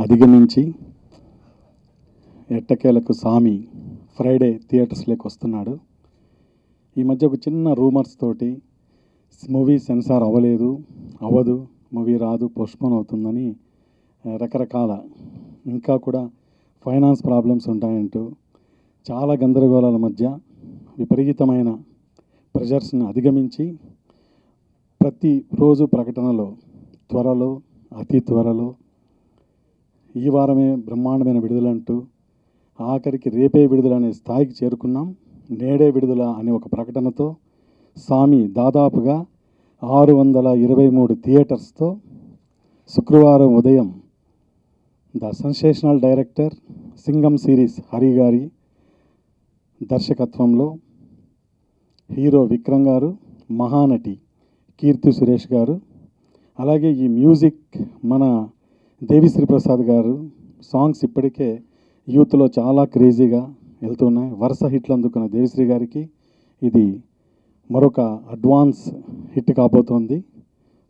అధిగమించి ఎట్టకేలకు సామి ఫ్రైడే థియేటర్స్లోకి వస్తున్నాడు. ఈ మధ్య ఒక చిన్న రూమర్స్ తోటి మూవీ సెన్సార్ అవ్వదు, మూవీ రాదు, పోస్ట్పోన్ అవుతుందని రకరకాల ఇంకా కూడా ఫైనాన్స్ ప్రాబ్లమ్స్ ఉంటాయంటూ చాలా గందరగోళాల మధ్య విపరీతమైన ప్రెషర్స్ని అధిగమించి ప్రతిరోజు ప్రకటనలో త్వరలో అతి త్వరలో ఈ వారమే బ్రహ్మాండమైన విడుదలంటూ ఆఖరికి రేపే విడుదల అనే స్థాయికి చేరుకున్నాం. నేడే విడుదల అనే ఒక ప్రకటనతో సామి దాదాపుగా 623 థియేటర్స్తో శుక్రవారం ఉదయం the sensational director Singam series Hari గారి దర్శకత్వంలో హీరో విక్రమ్ గారు, మహానటి కీర్తి సురేష్ గారు, అలాగే ఈ మ్యూజిక్ మన దేవిశ్రీ ప్రసాద్ గారు సాంగ్స్ ఇప్పటికే యూత్లో చాలా క్రేజీగా వెళ్తున్నాయి. వరుస హిట్లు అందుకున్న దేవిశ్రీ గారికి ఇది మరొక అడ్వాన్స్ హిట్ కాబోతోంది.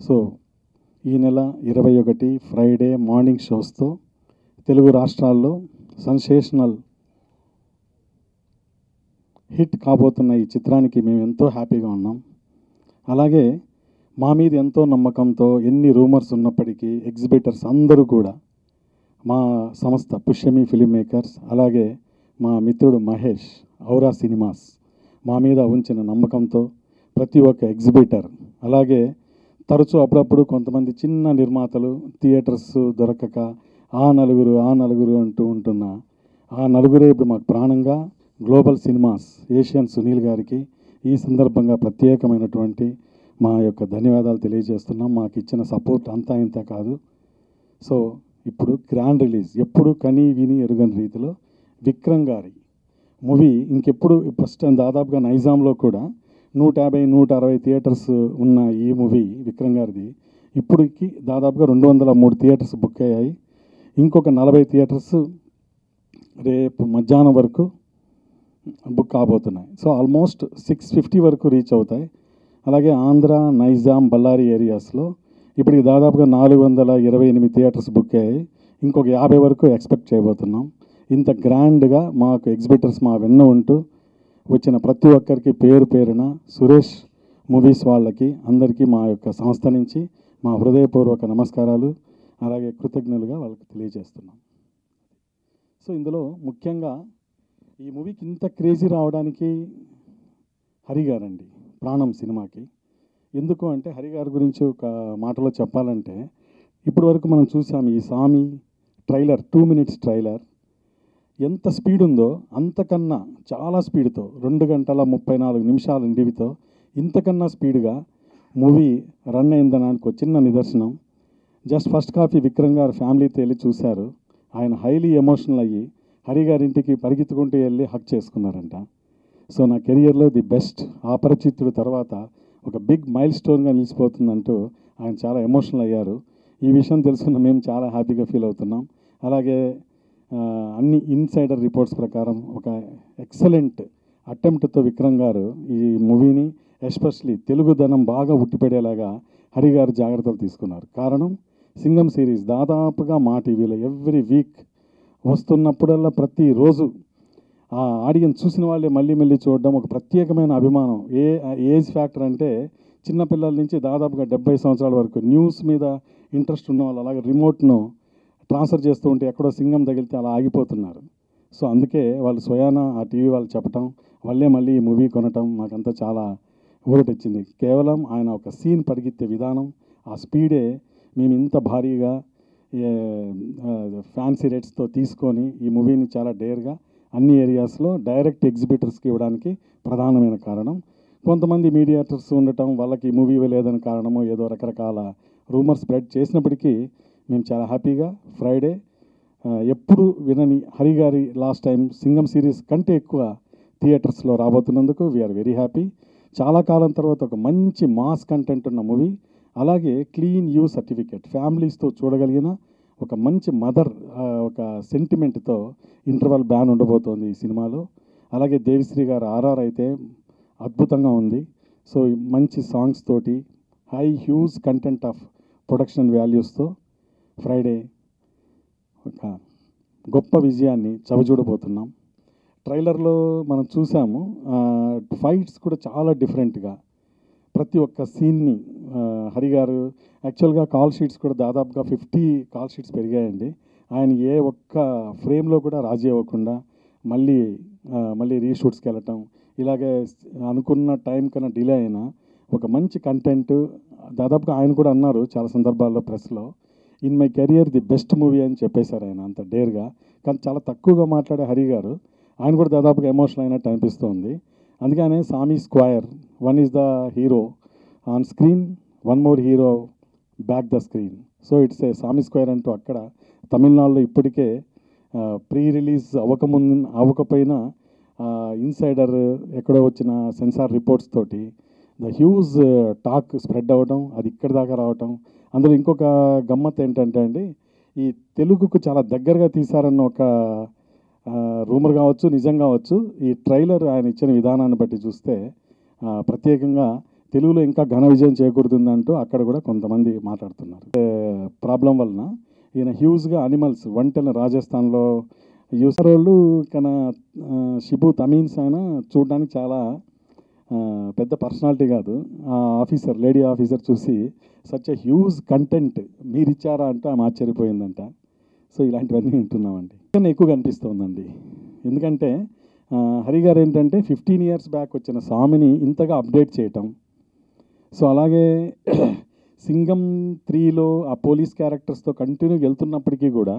సో ఈ నెల 21 ఫ్రైడే మార్నింగ్ షోస్తో తెలుగు రాష్ట్రాల్లో సెన్సేషనల్ హిట్ కాబోతున్న ఈ చిత్రానికి మేము ఎంతో హ్యాపీగా ఉన్నాం. అలాగే మా మీద ఎంతో నమ్మకంతో ఎన్ని రూమర్స్ ఉన్నప్పటికీ ఎగ్జిబిటర్స్ అందరూ కూడా మా సంస్థ పుష్యమి ఫిలిం మేకర్స్, అలాగే మా మిత్రుడు మహేష్ ఔరా సినిమాస్ మా మీద ఉంచిన నమ్మకంతో ప్రతి ఒక్క ఎగ్జిబిటర్, అలాగే తరచూ అప్పుడప్పుడు కొంతమంది చిన్న నిర్మాతలు థియేటర్స్ దొరకక ఆ నలుగురు అంటూ ఉంటున్న ఆ నలుగురే ఇప్పుడు మాకు ప్రాణంగా గ్లోబల్ సినిమాస్ ఏషియన్ సునీల్ గారికి ఈ సందర్భంగా ప్రత్యేకమైనటువంటి మా యొక్క ధన్యవాదాలు తెలియజేస్తున్నాం. మాకు ఇచ్చిన సపోర్ట్ అంతా ఇంత కాదు. సో ఇప్పుడు గ్రాండ్ రిలీజ్ ఎప్పుడు కని విని ఎరుగని రీతిలో విక్రమ్ గారి మూవీ ఇంకెప్పుడు ఫస్ట్ దాదాపుగా నైజాంలో కూడా 150-160 థియేటర్స్ ఉన్న ఈ మూవీ విక్రమ్ గారిది ఇప్పటికి దాదాపుగా 203 థియేటర్స్ బుక్ అయ్యాయి. ఇంకొక 40 థియేటర్స్ రేపు మధ్యాహ్నం వరకు బుక్ కాబోతున్నాయి. సో ఆల్మోస్ట్ 650 వరకు రీచ్ అవుతాయి. అలాగే ఆంధ్ర, నైజాం, బళ్ళారి ఏరియాస్లో ఇప్పటికి దాదాపుగా 428 థియేటర్స్ బుక్ అయ్యాయి. ఇంకొక 50 వరకు ఎక్స్పెక్ట్ చేయబోతున్నాం. ఇంత గ్రాండ్గా మాకు ఎగ్జిబిటర్స్ మా వెన్న ఉంటూ వచ్చిన ప్రతి ఒక్కరికి పేరు పేరున సురేష్ మూవీస్ వాళ్ళకి అందరికీ మా యొక్క సంస్థ నుంచి మా హృదయపూర్వక నమస్కారాలు, అలాగే కృతజ్ఞతలుగా వాళ్ళకి తెలియజేస్తున్నాం. సో ఇందులో ముఖ్యంగా ఈ మూవీకి ఇంత క్రేజీ రావడానికి హరి గారండి ప్రాణం సినిమాకి. ఎందుకు అంటే హరి గారి గురించి ఒక మాటలో చెప్పాలంటే ఇప్పటి వరకు మనం చూసాం ఈ సామి ట్రైలర్ 2 minutes ట్రైలర్ ఎంత స్పీడ్ ఉందో అంతకన్నా చాలా స్పీడ్తో 2 గంటల 34 నిమిషాల నిడివితో ఇంతకన్నా స్పీడ్గా మూవీ రన్ అయిందనడానికి ఒక చిన్న నిదర్శనం. జస్ట్ ఫస్ట్ కాపీ విక్రమ్ గారు ఫ్యామిలీతో వెళ్ళి చూశారు. ఆయన హైలీ ఎమోషనల్ అయ్యి హరి గారింటికి పరిగెత్తుకుంటూ వెళ్ళి హక్ చేసుకున్నారంట. సో నా కెరియర్లో ది బెస్ట్ అపరిచితుడు తర్వాత ఒక బిగ్ మైల్ స్టోన్గా నిలిచిపోతుందంటూ ఆయన చాలా ఎమోషనల్ అయ్యారు. ఈ విషయం తెలుసుకున్న మేము చాలా హ్యాపీగా ఫీల్ అవుతున్నాం. అలాగే అన్ని ఇన్సైడర్ రిపోర్ట్స్ ప్రకారం ఒక ఎక్సలెంట్ అటెంప్ట్తో విక్రమ్ గారు ఈ మూవీని ఎస్పెషలీ తెలుగుదనం బాగా ఉట్టిపడేలాగా హరి గారు జాగ్రత్తలు తీసుకున్నారు. కారణం సింగం సిరీస్ దాదాపుగా మా టీవీలో ఎవ్రీ వీక్ వస్తున్నప్పుడల్లా ప్రతిరోజు ఆ ఆడియన్స్ చూసిన వాళ్ళే మళ్ళీ చూడడం ఒక ప్రత్యేకమైన అభిమానం. ఏజ్ ఫ్యాక్టర్ అంటే చిన్నపిల్లల నుంచి దాదాపుగా 70 సంవత్సరాల వరకు న్యూస్ మీద ఇంట్రెస్ట్ ఉన్న వాళ్ళు అలాగే రిమోట్ను ట్రాన్స్ఫర్ చేస్తూ ఉంటే ఎక్కడో సింగం తగిలితే అలా ఆగిపోతున్నారు. సో అందుకే వాళ్ళు స్వయాన ఆ టీవీ వాళ్ళు చెప్పటం వాళ్ళే మళ్ళీ ఈ మూవీ కొనటం మాకంతా చాలా ఊరటొచ్చింది. కేవలం ఆయన ఒక సీన్ పరిగెత్తే విధానం, ఆ స్పీడే మేము ఇంత భారీగా ఫ్యాన్సీ రేట్స్తో తీసుకొని ఈ మూవీని చాలా డేర్గా అన్ని ఏరియాస్లో డైరెక్ట్ ఎగ్జిబిటర్స్కి ఇవ్వడానికి ప్రధానమైన కారణం. కొంతమంది మీడియేటర్స్ ఉండటం వాళ్ళకి మూవీ లేదని కారణమో ఏదో రకరకాల రూమర్స్ స్ప్రెడ్ చేసినప్పటికీ మేము చాలా హ్యాపీగా ఫ్రైడే ఎప్పుడు వినని హరి గారి లాస్ట్ టైం సింగం సిరీస్ కంటే ఎక్కువ థియేటర్స్లో రాబోతున్నందుకు వీఆర్ వెరీ హ్యాపీ. చాలా కాలం తర్వాత ఒక మంచి మాస్ కంటెంట్ ఉన్న మూవీ, అలాగే క్లీన్ యూ సర్టిఫికేట్ ఫ్యామిలీస్తో చూడగలిగిన ఒక మంచి మదర్ ఒక సెంటిమెంట్తో ఇంటర్వల్ బ్యాన్ ఉండబోతోంది ఈ సినిమాలో. అలాగే దేవిశ్రీ గారు ఆర్ఆర్ అయితే అద్భుతంగా ఉంది. సో మంచి సాంగ్స్ తోటి హ్యూజ్ కంటెంట్ ఆఫ్ ప్రొడక్షన్ వాల్యూస్తో ఫ్రైడే ఒక గొప్ప విజయాన్ని చవిచూడబోతున్నాం. ట్రైలర్లో మనం చూసాము, ఫైట్స్ కూడా చాలా డిఫరెంట్గా ప్రతి ఒక్క సీన్ని హరి గారు యాక్చువల్గా కాల్ షీట్స్ కూడా దాదాపుగా 50 కాల్ షీట్స్ పెరిగాయండి. ఆయన ఏ ఒక్క ఫ్రేమ్లో కూడా రాజీ అవ్వకుండా మళ్ళీ రీషూట్స్కి వెళ్ళటం, ఇలాగే అనుకున్న టైం కన్నా డిలే అయినా ఒక మంచి కంటెంట్ దాదాపుగా ఆయన కూడా అన్నారు చాలా సందర్భాల్లో ప్రెస్లో, in my career the best movie అని చెప్పేశారు ఆయన అంత డేర్గా. కానీ చాలా తక్కువగా మాట్లాడే హరి గారు ఆయన కూడా దాదాపుగా ఎమోషనల్ అయినట్టు అనిపిస్తుంది. అందుకనే సామీ square, one is the hero on screen, one more hero back the screen. So it's a సామీ స్క్వైర్ అంటూ అక్కడ తమిళనాడులో ఇప్పటికే ప్రీ రిలీజ్ అవ్వకపోయినా ఇన్సైడర్ ఎక్కడో వచ్చిన సెన్సార్ రిపోర్ట్స్ తోటి ద హ్యూజ్ టాక్ స్ప్రెడ్ అవ్వడం, అది ఇక్కడ దాకా రావటం. అందులో ఇంకొక గమ్మత్ ఏంటంటే అండి, ఈ తెలుగుకు చాలా దగ్గరగా తీశారన్న ఒక రూమర్ కావచ్చు, నిజం కావచ్చు. ఈ ట్రైలర్ ఆయన ఇచ్చిన విధానాన్ని బట్టి చూస్తే ప్రత్యేకంగా తెలుగులో ఇంకా ఘన విజయం చేకూరుతుందంటూ అక్కడ కూడా కొంతమంది మాట్లాడుతున్నారు. ప్రాబ్లం వలన ఈయన హ్యూజ్గా అనిమల్స్ వంటల రాజస్థాన్లో యూసర్ వాళ్ళు కన్నా షిబు తమీన్స్ ఆయన చూడడానికి చాలా పెద్ద పర్సనాలిటీ కాదు. ఆఫీసర్, లేడీ ఆఫీసర్ చూసి సచ్ ఎ హ్యూజ్ కంటెంట్ మీరు ఇచ్చారా అంటే ఆమె ఆశ్చర్యపోయిందంట. సో ఇలాంటివన్నీ వింటున్నామండి. కానీ ఎక్కువ కనిపిస్తుందండి, ఎందుకంటే హరి గారు ఏంటంటే 15 years బ్యాక్ వచ్చిన స్వామిని ఇంతగా అప్డేట్ చేయటం. సో అలాగే సింగం 3లో ఆ పోలీస్ క్యారెక్టర్స్తో కంటిన్యూగా వెళ్తున్నప్పటికీ కూడా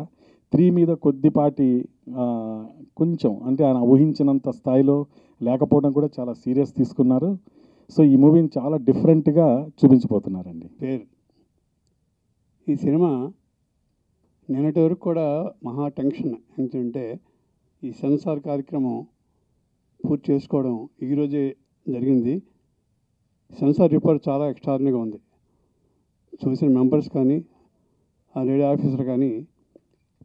3 మీద కొద్దిపాటి కొంచెం అంటే ఆయన ఊహించినంత స్థాయిలో లేకపోవడం కూడా చాలా సీరియస్ తీసుకున్నారు. సో ఈ మూవీని చాలా డిఫరెంట్గా చూపించబోతున్నారండి. ఈ సినిమా నిన్నటి వరకు కూడా మహా టెన్షన్. ఏంటంటే ఈ సెన్సార్ కార్యక్రమం పూర్తి చేసుకోవడం ఈరోజే జరిగింది. సెన్సార్ రిపోర్ట్ చాలా ఎక్స్ట్రాడినరీగా ఉంది. చూసిన మెంబర్స్ కానీ ఆ లేడీ ఆఫీసర్ కానీ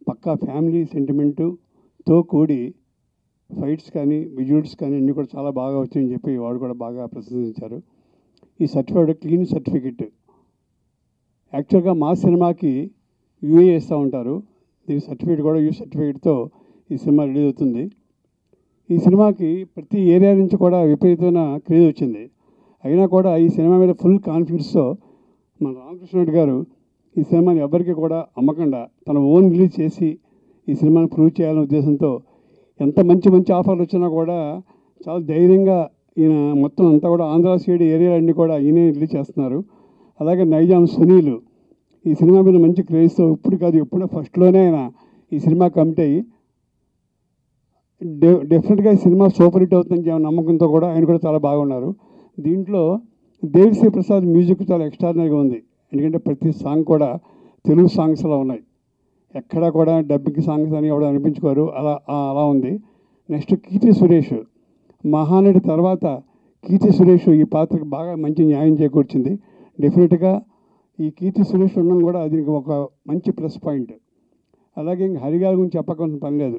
పక్కా ఫ్యామిలీ సెంటిమెంటుతో కూడి ఫైట్స్ కానీ విజువల్స్ కానీ అన్నీ కూడా చాలా బాగా వచ్చాయని చెప్పి వాడు కూడా బాగా ప్రశంసించారు. ఈ సర్టిఫికేట్ క్లీన్ సర్టిఫికెట్. యాక్చువల్గా మా సినిమాకి యూఏ ఇస్తూ ఉంటారు, దీని సర్టిఫికేట్ కూడా యూ సర్టిఫికేట్తో ఈ సినిమా రిలీజ్ అవుతుంది. ఈ సినిమాకి ప్రతి ఏరియా నుంచి కూడా విపరీతమైన క్రేజ్ వచ్చింది. అయినా కూడా ఈ సినిమా మీద ఫుల్ కాన్ఫిడెన్స్తో మన రామకృష్ణ రెడ్డి గారు ఈ సినిమాని ఎవరికి కూడా అమ్మకుండా తన ఓన్ రిలీజ్ చేసి ఈ సినిమాని ప్రూవ్ చేయాలనే ఉద్దేశంతో ఎంత మంచి మంచి ఆఫర్లు వచ్చినా కూడా చాలా ధైర్యంగా ఈయన మొత్తం అంతా కూడా ఆంధ్ర సైడ్ ఏరియాలన్నీ కూడా ఈయనే రిలీజ్ చేస్తున్నారు. అలాగే నైజాం సునీల్ ఈ సినిమా మీద మంచి క్రేజ్తో ఇప్పుడు కాదు ఎప్పుడో ఫస్ట్లోనే ఆయన ఈ సినిమా కమిట్ అయ్యి డెఫినెట్గా ఈ సినిమా సూపర్ హిట్ అవుతుందని నమ్మకంతో కూడా ఆయన కూడా చాలా బాగున్నారు. దీంట్లో దేవిశ్రీ ప్రసాద్ మ్యూజిక్ చాలా ఎక్స్ట్రాడినరీగా ఉంది. ఎందుకంటే ప్రతి సాంగ్ కూడా తెలుగు సాంగ్స్లో ఉన్నాయి, ఎక్కడా కూడా డబ్బింగ్ సాంగ్స్ అని ఎవరు అనిపించుకోరు, అలా ఉంది. నెక్స్ట్ కీర్తి సురేష్, మహానటి తర్వాత కీర్తి సురేష్ ఈ పాత్రకు బాగా మంచి న్యాయం చేకూర్చింది. డెఫినెట్గా ఈ కీర్తి సురేష్ ఉండడం కూడా దీనికి ఒక మంచి ప్లస్ పాయింట్. అలాగే ఇంక హరిగారి గురించి చెప్పకుండా పని లేదు.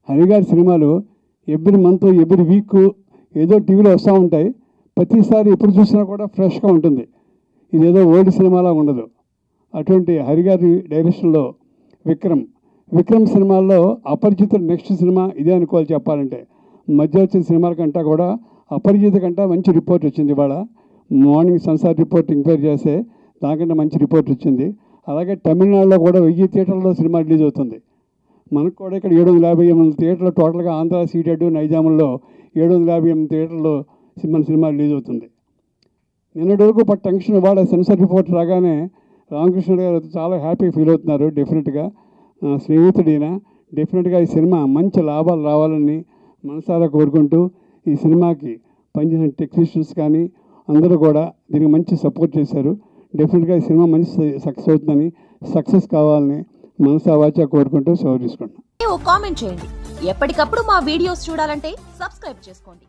హరిగారి సినిమాలు ఎవ్రీ మంత్ ఎవ్రీ వీక్ ఏదో టీవీలో వస్తూ ఉంటాయి. ప్రతిసారి ఎప్పుడు చూసినా కూడా ఫ్రెష్గా ఉంటుంది, ఇదేదో ఓల్డ్ సినిమాలా ఉండదు. అటువంటి హరిగారి డైరెక్షన్లో విక్రమ్ సినిమాల్లో అపరిచితుడు నెక్స్ట్ సినిమా ఇదే అనుకోవాలి చెప్పాలంటే. మధ్య వచ్చిన సినిమాల కంటే కూడా అపరిచిత కంటే మంచి రిపోర్ట్ వచ్చింది. ఇవాళ మార్నింగ్ సెన్సార్ రిపోర్ట్ ఎంక్వైరీ చేస్తే దానికంటే మంచి రిపోర్ట్ వచ్చింది. అలాగే తమిళనాడులో కూడా 1000 థియేటర్లో సినిమా రిలీజ్ అవుతుంది. మనకు కూడా ఇక్కడ 758 థియేటర్లు టోటల్గా ఆంధ్ర సీటెడ్ నైజాముల్లో 758 థియేటర్లో సినిమా రిలీజ్ అవుతుంది. నిన్నటి వరకు పట్ట టెన్షన్ ఇవాళ సెన్సార్ రిపోర్ట్ రాగానే రామకృష్ణ గారు చాలా హ్యాపీ ఫీల్ అవుతున్నారు. డెఫినెట్గా స్నేహితుడైనా డెఫినెట్గా ఈ సినిమా మంచి లాభాలు రావాలని మనసారా కోరుకుంటూ ఈ సినిమాకి పనిచేసిన టెక్నీషియన్స్ కానీ అందరూ కూడా దీనికి మంచి సపోర్ట్ చేశారు. డెఫినెట్గా ఈ సినిమా మంచి సక్సెస్ అవుతుందని, సక్సెస్ కావాలని మనసా వాచా కోరుకుంటూ సెలవు తీసుకుంటున్నాను. కామెంట్ చేయండి. ఎప్పటికప్పుడు మా వీడియోస్ చూడాలంటే సబ్స్క్రైబ్ చేసుకోండి.